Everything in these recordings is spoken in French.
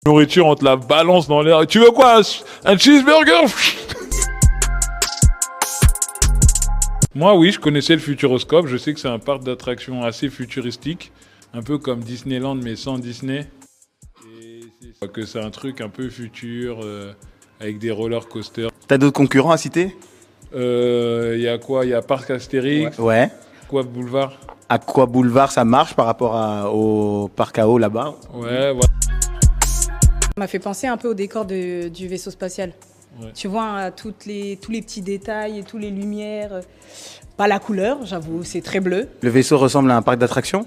Nourriture, on te la balance dans l'air. Tu veux quoi? Un cheeseburger? Moi, oui, je connaissais le Futuroscope. Je sais que c'est un parc d'attractions assez futuristique. Un peu comme Disneyland, mais sans Disney. Et que c'est un truc un peu futur, avec des roller coasters. T'as d'autres concurrents à citer? Il y a quoi? Il y a Parc Astérix. Ouais. Quoi Boulevard? Aqua Boulevard, ça marche par rapport au parc à eau là-bas? Ouais. Ça m'a fait penser un peu au décor du vaisseau spatial. Ouais. Tu vois, hein, tous les petits détails, toutes les lumières. Pas la couleur, j'avoue, c'est très bleu. Le vaisseau ressemble à un parc d'attractions?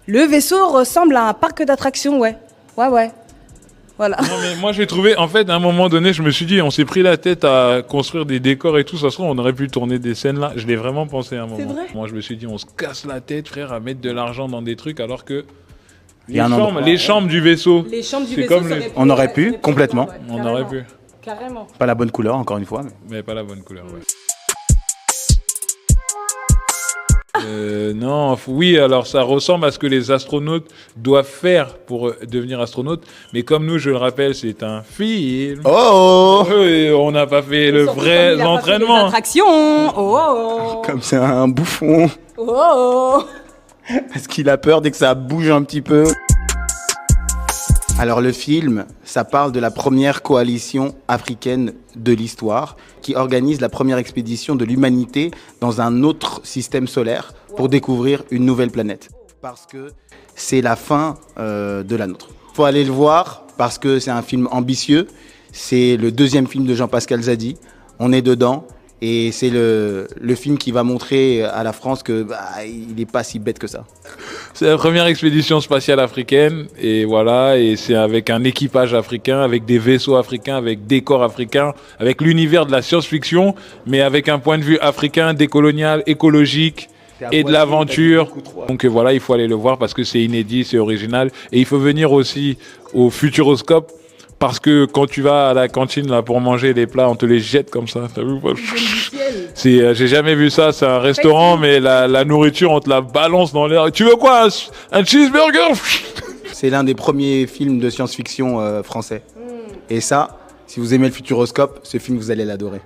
Le vaisseau ressemble à un parc d'attractions, ouais. Ouais. Voilà. Non, mais moi j'ai trouvé, en fait, à un moment donné, je me suis dit, on s'est pris la tête à construire des décors et tout, ça se trouve, on aurait pu tourner des scènes là. Je l'ai vraiment pensé à un moment. C'est vrai? Moi je me suis dit, on se casse la tête, frère, à mettre de l'argent dans des trucs, alors que Il y a un endroit. les chambres du vaisseau, Les chambres du c'est vaisseau comme seraient On aurait pu, seraient complètement. ouais, on carrément. aurait pu, Carrément. Pas la bonne couleur, encore une fois. mais pas la bonne couleur. Ouais. Non, oui, alors ça ressemble à ce que les astronautes doivent faire pour devenir astronautes, mais comme nous, je le rappelle, c'est un film. Oh! Et on n'a pas fait le Surtout vrai comme il a pas fait les entraînement. attractions. Oh. Comme c'est un bouffon. Oh. Parce qu'il a peur dès que ça bouge un petit peu. Alors le film, ça parle de la première coalition africaine de l'histoire qui organise la première expédition de l'humanité dans un autre système solaire pour découvrir une nouvelle planète. Parce que c'est la fin de la nôtre. Faut aller le voir parce que c'est un film ambitieux. C'est le deuxième film de Jean-Pascal Zadi. On est dedans. Et c'est le film qui va montrer à la France que il n'est pas si bête que ça. C'est la première expédition spatiale africaine, et voilà, et c'est avec un équipage africain, avec des vaisseaux africains, avec décors africains, avec l'univers de la science-fiction, mais avec un point de vue africain, décolonial, écologique et de l'aventure. Donc voilà, il faut aller le voir parce que c'est inédit, c'est original, et il faut venir aussi au Futuroscope. Parce que quand tu vas à la cantine là pour manger les plats, on te les jette comme ça. T'as vu? J'ai jamais vu ça. C'est un restaurant, mais la nourriture, on te la balance dans l'air. Tu veux quoi? Un cheeseburger? C'est l'un des premiers films de science-fiction français. Et ça, si vous aimez le Futuroscope, ce film, vous allez l'adorer.